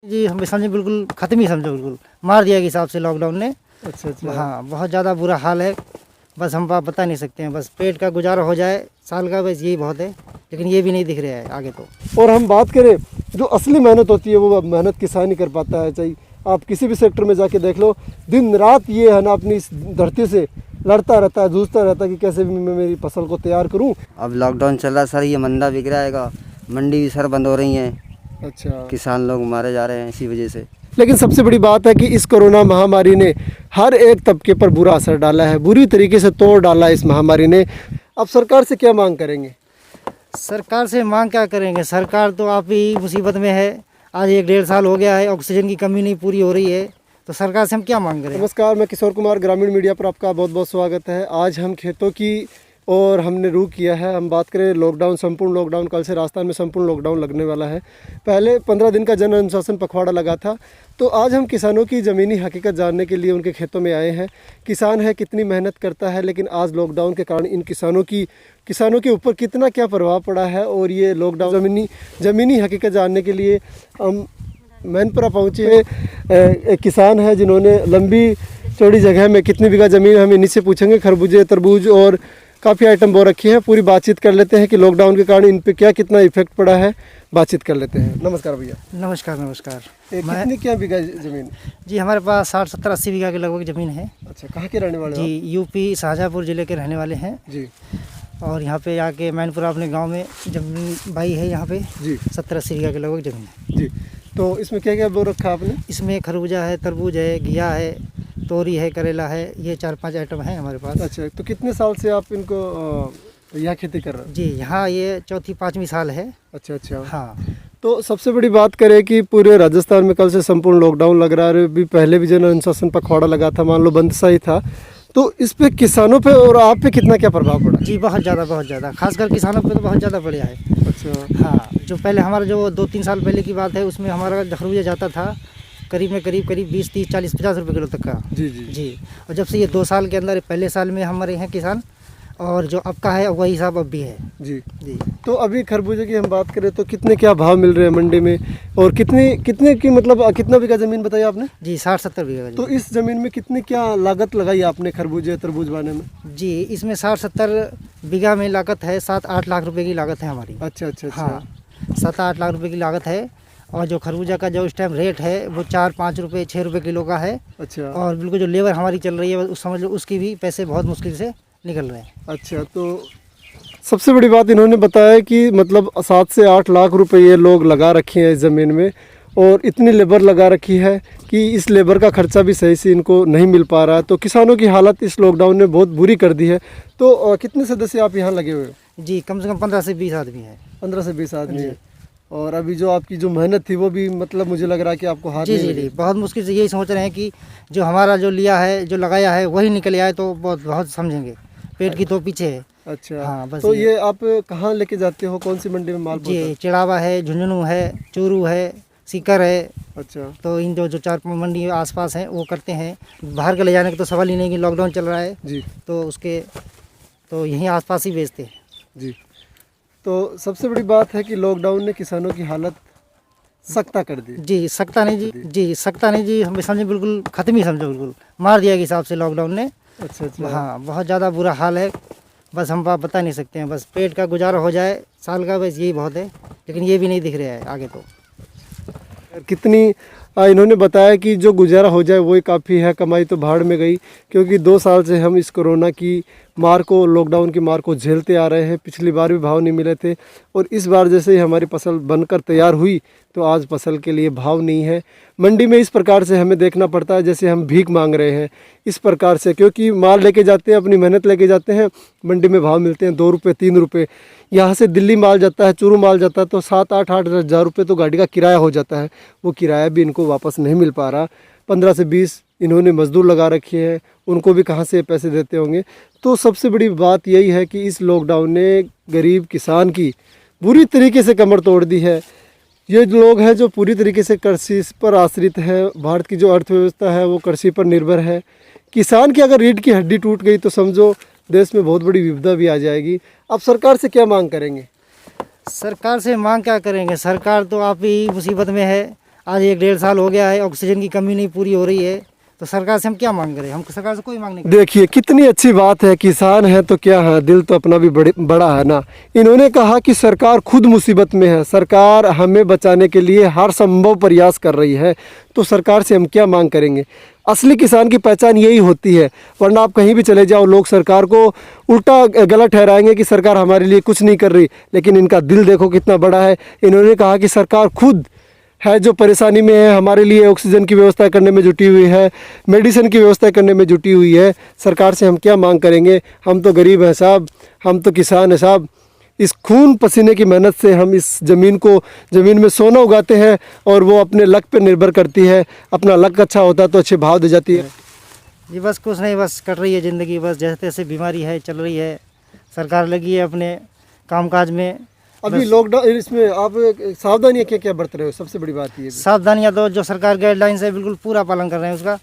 जी हमें समझे बिल्कुल ख़त्म ही समझो, बिल्कुल मार दिया के हिसाब से लॉकडाउन ने। अच्छा। हाँ, बहुत ज़्यादा बुरा हाल है। बस हम बता नहीं सकते हैं, बस पेट का गुजारा हो जाए साल का, बस यही बहुत है। लेकिन ये भी नहीं दिख रहा है आगे तो। और हम बात करें जो असली मेहनत होती है वो मेहनत किसान ही कर पाता है। चाहिए आप किसी भी सेक्टर में जाके देख लो, दिन रात ये है ना अपनी इस धरती से लड़ता रहता है, जूझता रहता है कि कैसे भी मैं मेरी फसल को तैयार करूं। अब लॉकडाउन चल रहा है सर, ये मंदा बिक रहा है, मंडी भी सर बंद हो रही हैं। अच्छा, किसान लोग मारे जा रहे हैं इसी वजह से। लेकिन सबसे बड़ी बात है कि इस कोरोना महामारी ने हर एक तबके पर बुरा असर डाला है, बुरी तरीके से तोड़ डाला है इस महामारी ने। अब सरकार से क्या मांग करेंगे? सरकार से मांग क्या करेंगे, सरकार तो आप ही मुसीबत में है। आज 1-1.5 साल हो गया है, ऑक्सीजन की कमी नहीं पूरी हो रही है, तो सरकार से हम क्या मांग करें। नमस्कार, मैं किशोर कुमार, ग्रामीण मीडिया पर आपका बहुत बहुत स्वागत है। आज हम खेतों की और हमने रुख किया है। हम बात करें लॉकडाउन, संपूर्ण लॉकडाउन, कल से राजस्थान में संपूर्ण लॉकडाउन लगने वाला है। पहले 15 दिन का जन अनुशासन पखवाड़ा लगा था। तो आज हम किसानों की ज़मीनी हकीकत जानने के लिए उनके खेतों में आए हैं। किसान है, कितनी मेहनत करता है, लेकिन आज लॉकडाउन के कारण इन किसानों के ऊपर कितना क्या प्रभाव पड़ा है। और ये लॉकडाउन ज़मीनी हकीकत जानने के लिए हम मैनपुरा पहुँचे हैं। एक किसान है जिन्होंने लंबी चौड़ी जगह में कितनी बीघा ज़मीन, हम इन्हीं से पूछेंगे। खरबूजे, तरबूज और काफ़ी आइटम बो रखी है। पूरी बातचीत कर लेते हैं कि लॉकडाउन के कारण इन पे क्या कितना इफेक्ट पड़ा है। बातचीत कर लेते हैं। नमस्कार भैया। नमस्कार। कितनी क्या बीघा ज़मीन? जी हमारे पास 60, 70, 80 बीघा के लगभग ज़मीन है। अच्छा, कहाँ के रहने वाले जी, यूपी शाहजहाँपुर ज़िले के रहने वाले हैं जी। और यहाँ पे आके मैनपुरा अपने गांव में ज़मीन भाई है यहाँ पे जी। 70-80 बीघा के लगभग ज़मीन है जी। तो इसमें क्या क्या बो रखा आपने? इसमें खरबूजा है, तरबूज है, घिया है, तोरी है, करेला है, ये 4-5 आइटम है हमारे पास। अच्छा, तो कितने साल से आप इनको यहाँ खेती कर रहे हैं? जी, यहाँ ये 4-5वीं साल है। अच्छा। हाँ, तो सबसे बड़ी बात करें कि पूरे राजस्थान में कल से संपूर्ण लॉकडाउन लग रहा है। अभी पहले भी जन अनुशासन पखवाड़ा लगा था, मान लो बंद सा ही था। तो इस पे किसानों पे और आप पे कितना क्या प्रभाव पड़ा? जी बहुत ज़्यादा, खासकर किसानों पे तो बहुत ज़्यादा पड़ा है। अच्छा। हाँ, जो पहले हमारा जो 2-3 साल पहले की बात है, उसमें हमारा खरबूजा जाता था करीब 20, 30, 40, 50 रुपये किलो तक का। जी। और जब से ये 2 साल के अंदर, पहले साल में हमारे यहाँ किसान, और जो अब का है वही हिसाब अब भी है। जी। तो अभी खरबूजे की हम बात करें तो कितने क्या भाव मिल रहे हैं मंडी में, और कितने की मतलब कितना बीघा ज़मीन बताइए आपने? जी 60-70 बीघा। तो इस ज़मीन में कितनी क्या लागत लगाई आपने खरबूजे तरबूज बाने में? जी, इसमें 60-70 बीघा में लागत है 7-8 लाख रुपए की लागत है हमारी। अच्छा। हाँ, 7-8 लाख रुपए की लागत है। और जो खरबूजा का जो इस टाइम रेट है वो 4-5 रुपये, 6 रुपये किलो का है। अच्छा। और बिल्कुल जो लेबर हमारी चल रही है उस समझ लो उसकी भी पैसे बहुत मुश्किल से निकल रहे हैं। अच्छा, तो सबसे बड़ी बात इन्होंने बताया कि मतलब 7 से 8 लाख रुपए ये लोग लगा रखे हैं इस ज़मीन में, और इतनी लेबर लगा रखी है कि इस लेबर का खर्चा भी सही से इनको नहीं मिल पा रहा है। तो किसानों की हालत इस लॉकडाउन ने बहुत बुरी कर दी है। तो कितने सदस्य आप यहाँ लगे हुए हो? जी, कम से कम 15 से 20 आदमी हैं। 15 से 20 आदमी है। और अभी जो आपकी जो मेहनत थी वो भी मतलब मुझे लग रहा है कि आपको हाथ नहीं लगी। जी, बहुत मुश्किल से यही सोच रहे हैं कि जो हमारा जो लिया है, जो लगाया है वही निकल आए तो बहुत समझेंगे। पेट की तो पीछे है। अच्छा। हाँ, बस तो ये आप कहाँ लेके जाते हो, कौन सी मंडी में माल? जी, चिड़ावा है, झुंझुनू है, चूरू है, सीकर है। अच्छा। तो इन जो 4 मंडी आसपास हैं वो करते हैं। बाहर के ले जाने का तो सवाल ही नहीं कि लॉकडाउन चल रहा है जी। तो उसके तो यहीं आसपास ही बेचते हैं। जी। तो सबसे बड़ी बात है कि लॉकडाउन ने किसानों की हालत सख्ता कर दी। जी, सख्ता नहीं जी, हमें समझे बिल्कुल ख़त्म ही समझो, बिल्कुल मार दिया के हिसाब से लॉकडाउन ने। अच्छा। हाँ, बहुत ज़्यादा बुरा हाल है। बस हम बता नहीं सकते हैं, बस पेट का गुजारा हो जाए साल का, बस यही बहुत है। लेकिन ये भी नहीं दिख रहा है आगे तो। कितनी इन्होंने बताया कि जो गुजारा हो जाए वही काफ़ी है, कमाई तो भाड़ में गई। क्योंकि 2 साल से हम इस कोरोना की मार को, लॉकडाउन की मार को झेलते आ रहे हैं। पिछली बार भी भाव नहीं मिले थे, और इस बार जैसे ही हमारी फसल बनकर तैयार हुई तो आज फसल के लिए भाव नहीं है। मंडी में इस प्रकार से हमें देखना पड़ता है जैसे हम भीख मांग रहे हैं, इस प्रकार से। क्योंकि माल लेके जाते हैं, अपनी मेहनत लेके जाते हैं, मंडी में भाव मिलते हैं 2 रुपये 3 रुपये। यहाँ से दिल्ली माल जाता है, चूरू माल जाता है तो 7-8 हज़ार रुपये तो गाड़ी का किराया हो जाता है। वो किराया भी इनको वापस नहीं मिल पा रहा। 15 से 20 इन्होंने मजदूर लगा रखे हैं, उनको भी कहाँ से पैसे देते होंगे। तो सबसे बड़ी बात यही है कि इस लॉकडाउन ने गरीब किसान की बुरी तरीके से कमर तोड़ दी है। ये लोग हैं जो पूरी तरीके से कृषि पर आश्रित है। भारत की जो अर्थव्यवस्था है वो कृषि पर निर्भर है। किसान की अगर रीढ़ की हड्डी टूट गई तो समझो देश में बहुत बड़ी विपदा भी आ जाएगी। अब सरकार से क्या मांग करेंगे? सरकार से मांग क्या करेंगे, सरकार तो आप ही मुसीबत में है। आज 1-1.5 साल हो गया है, ऑक्सीजन की कमी नहीं पूरी हो रही है, तो सरकार से हम क्या मांग करें? हम सरकार से कोई मांग नहीं कर देखिए कितनी अच्छी बात है, किसान है तो क्या है, दिल तो अपना भी बड़ा है ना। इन्होंने कहा कि सरकार खुद मुसीबत में है, सरकार हमें बचाने के लिए हर संभव प्रयास कर रही है, तो सरकार से हम क्या मांग करेंगे। असली किसान की पहचान यही होती है, वरना आप कहीं भी चले जाओ लोग सरकार को उल्टा गलत ठहराएंगे कि सरकार हमारे लिए कुछ नहीं कर रही, लेकिन इनका दिल देखो कितना बड़ा है। इन्होंने कहा कि सरकार खुद है जो परेशानी में है, हमारे लिए ऑक्सीजन की व्यवस्था करने में जुटी हुई है, मेडिसिन की व्यवस्था करने में जुटी हुई है। सरकार से हम क्या मांग करेंगे, हम तो गरीब हैं साहब, हम तो किसान हैं साहब। इस खून पसीने की मेहनत से हम इस ज़मीन में सोना उगाते हैं और वो अपने लक पे निर्भर करती है। अपना लक अच्छा होता है तो अच्छे भाव दे जाती है। जी बस कुछ नहीं, बस कट रही है ज़िंदगी, बस जैसे तैसे बीमारी है चल रही है, सरकार लगी है अपने कामकाज में। अभी लॉकडाउन, इसमें आप सावधानियाँ क्या क्या बरत रहे हो? सबसे बड़ी बात ये सावधानियाँ तो जो सरकार गाइडलाइंस है बिल्कुल पूरा पालन कर रहे हैं उसका।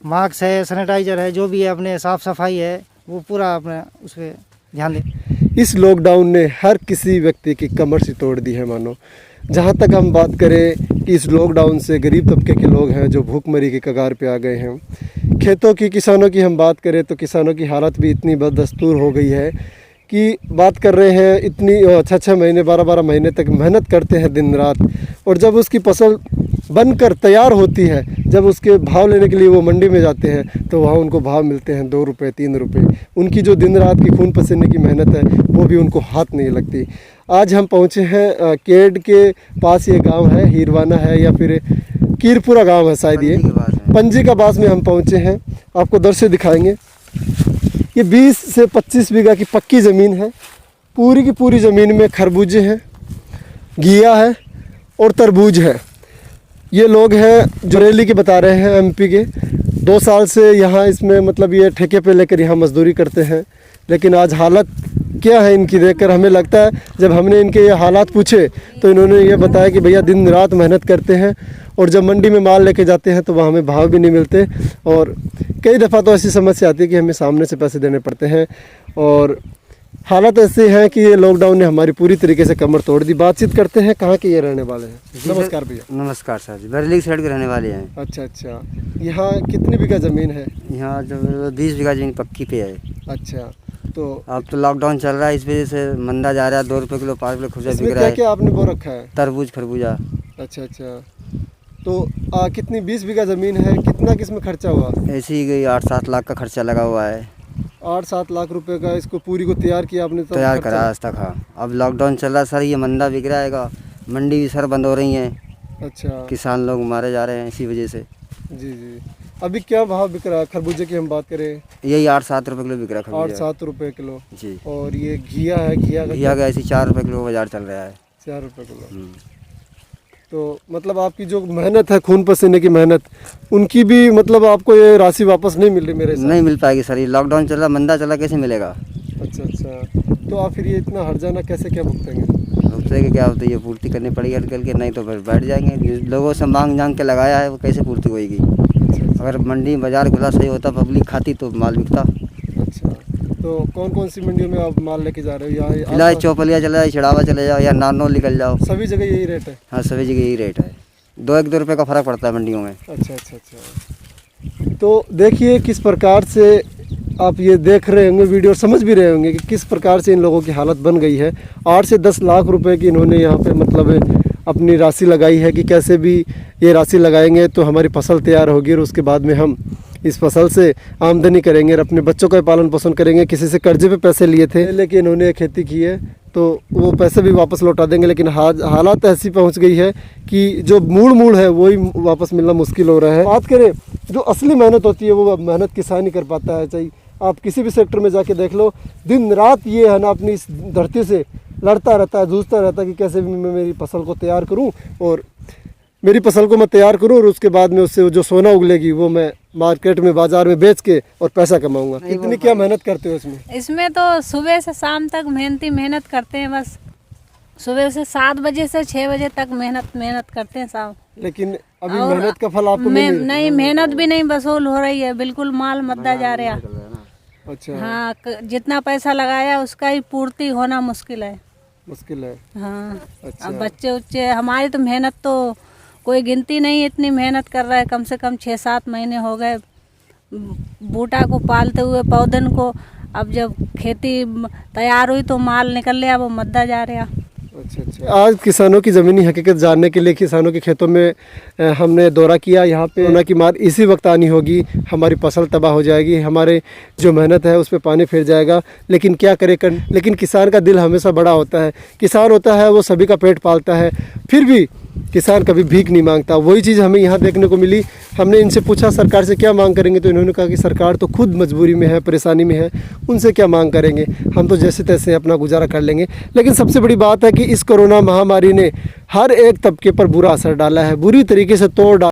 मास्क है, सैनिटाइजर है, जो भी है अपने साफ़ सफाई है वो पूरा अपने उस पर ध्यान दें। इस लॉकडाउन ने हर किसी व्यक्ति की कमर से तोड़ दी है मानो। जहाँ तक हम बात करें कि इस लॉकडाउन से गरीब तबके के लोग हैं जो भूखमरी की कगार पे आ गए हैं। खेतों की, किसानों की हम बात करें तो किसानों की हालत भी इतनी बददस्तूर हो गई है कि बात कर रहे हैं, इतनी 6-6 महीने 12-12 महीने तक मेहनत करते हैं दिन रात, और जब उसकी फसल बनकर तैयार होती है, जब उसके भाव लेने के लिए वो मंडी में जाते हैं तो वहाँ उनको भाव मिलते हैं 2 रुपये 3 रुपये। उनकी जो दिन रात की खून पसीने की मेहनत है वो भी उनको हाथ नहीं लगती। आज हम पहुँचे हैं केड के पास, ये गांव है, हीरवाना है या फिर कीरपुरा गांव है शायद, ये पंजी का बास में हम पहुँचे हैं। आपको दृश्य दिखाएंगे। ये 20 से 25 बीघा की पक्की ज़मीन है। पूरी की पूरी ज़मीन में खरबूजे हैं, घिया है और तरबूज है। ये लोग हैं जो रैली के बता रहे हैं, एमपी के। 2 साल से यहाँ इसमें मतलब ये ठेके पे लेकर यहाँ मजदूरी करते हैं, लेकिन आज हालत क्या है इनकी देखकर हमें लगता है, जब हमने इनके ये हालात पूछे तो इन्होंने ये बताया कि भैया दिन रात मेहनत करते हैं और जब मंडी में माल लेके जाते हैं तो वहाँ हमें भाव भी नहीं मिलते, और कई दफ़ा तो ऐसी समस्या आती है कि हमें सामने से पैसे देने पड़ते हैं। और हालत ऐसी है कि ये लॉकडाउन ने हमारी पूरी तरीके से कमर तोड़ दी। बातचीत करते हैं, कहाँ के ये रहने वाले हैं? नमस्कार भैया। नमस्कार सर जी, बरेली साइड के रहने वाले हैं। अच्छा अच्छा, यहाँ कितनी बीघा ज़मीन है? यहाँ जो 20 बीघा ज़मीन पक्की पे है। अच्छा, तो अब तो लॉकडाउन चल रहा है, इस वजह से मंदा जा रहा है। 2 रुपये किलो 5 किलो खरबूजा बिक रहा है। क्या आपने बो रखा है? तरबूज खरबूजा। अच्छा अच्छा, तो कितनी 20 बीघा ज़मीन है, कितना किसमें खर्चा हुआ? ऐसे ही गई 8-7 लाख का खर्चा लगा हुआ है। 8-7 लाख रुपए का इसको पूरी को तैयार किया आपने? तो तैयार करा आज तक। हाँ, अब लॉकडाउन चल रहा है सर, ये मंदा बिक रहा है, मंडी भी सर बंद हो रही हैं। अच्छा, किसान लोग मारे जा रहे हैं इसी वजह से। जी जी। अभी क्या भाव बिक रहा है खरबूजे की हम बात करें? यही 8-7 रुपये किलो बिक रहा है खरबूजा। 8-7 रुपए किलो जी। और ये घिया है, घिया का ऐसी 4 रुपये किलो बाजार चल रहा है। 4 रुपये किलो। तो मतलब आपकी जो मेहनत है, खून पसीने की मेहनत, उनकी भी मतलब आपको ये राशि वापस नहीं मिल रही मेरे हिसाब? नहीं मिल पाएगी सर, ये लॉकडाउन चल रहा, मंदा चला, कैसे मिलेगा? अच्छा अच्छा, तो आप फिर ये इतना हर्जाना कैसे क्या भुगतेंगे? भुगतेंगे क्या होता है, ये पूर्ति करनी पड़ेगी हल्के के, नहीं तो फिर बैठ जाएंगे। लोगों से मांग के लगाया है वो कैसे पूर्ति होगी? अगर मंडी बाजार खुला सही होता, पब्लिक खाती तो माल बिकता। अच्छा, तो कौन कौन सी मंडियों में आप माल लेके जा रहे हो? फिलहाल चौपलिया चले जाओ, छिड़ावा चले जाओ या नारनौल निकल जाओ, सभी जगह यही रेट है? हाँ, सभी जगह यही रेट है। 2-1 रुपये का फ़र्क पड़ता है मंडियों में। अच्छा अच्छा अच्छा, तो देखिए किस प्रकार से आप ये देख रहे होंगे वीडियो और समझ भी रहे होंगे कि किस प्रकार से इन लोगों की हालत बन गई है। 8 से 10 लाख रुपए की इन्होंने यहाँ पे मतलब अपनी राशि लगाई है कि कैसे भी ये राशि लगाएंगे तो हमारी फसल तैयार होगी और उसके बाद में हम इस फसल से आमदनी करेंगे और अपने बच्चों का पालन पोषण करेंगे। किसी से कर्जे पे पैसे लिए थे, लेकिन इन्होंने खेती की है तो वो पैसे भी वापस लौटा देंगे, लेकिन हालात ऐसी पहुंच गई है कि जो मूल है वही वापस मिलना मुश्किल हो रहा है। बात करें जो असली मेहनत होती है वो मेहनत किसान ही कर पाता है। चाहिए आप किसी भी सेक्टर में जाके देख लो, दिन रात ये है ना अपनी इस धरती से लड़ता रहता है, जूझता रहता है कि कैसे भी मैं मेरी फसल को तैयार करूं और मेरी फसल को मैं तैयार करूं और उसके बाद में उससे जो सोना उगलेगी वो मैं मार्केट में बाजार में बेच के और पैसा कमाऊंगा। इतनी क्या मेहनत करते हो इसमें? इसमें तो सुबह से शाम तक मेहनत करते हैं। बस सुबह से 7 बजे से 6 बजे तक मेहनत करते हैं साहब। लेकिन अभी मेहनत का फल आपको नहीं, मेहनत भी नहीं वसूल हो रही है, बिल्कुल माल मद्दा जा रहा है। अच्छा, हाँ, जितना पैसा लगाया उसका ही पूर्ति होना मुश्किल है। मुश्किल है। हाँ, अच्छा। अब बच्चे हमारी तो मेहनत तो कोई गिनती नहीं, इतनी मेहनत कर रहा है। कम से कम 6-7 महीने हो गए बूटा को पालते हुए, पौधन को। अब जब खेती तैयार हुई तो माल निकल लिया, वो मद्दा जा रहा। अच्छा। आज किसानों की ज़मीनी हकीकत जानने के लिए किसानों के खेतों में हमने दौरा किया। यहाँ पे कोरोना की मार इसी वक्त आनी होगी, हमारी फसल तबाह हो जाएगी, हमारे जो मेहनत है उस पर पानी फिर जाएगा। लेकिन क्या करे लेकिन किसान का दिल हमेशा बड़ा होता है। किसान होता है वो सभी का पेट पालता है, फिर भी किसान कभी भीख नहीं मांगता। वही चीज़ हमें यहाँ देखने को मिली। हमने इनसे पूछा सरकार से क्या मांग करेंगे, तो इन्होंने कहा कि सरकार तो खुद मजबूरी में है, परेशानी में है, उनसे क्या मांग करेंगे, हम तो जैसे तैसे अपना गुजारा कर लेंगे। लेकिन सबसे बड़ी बात है कि इस कोरोना महामारी ने हर एक तबके पर बुरा असर डाला है, बुरी तरीके से तोड़ डाला।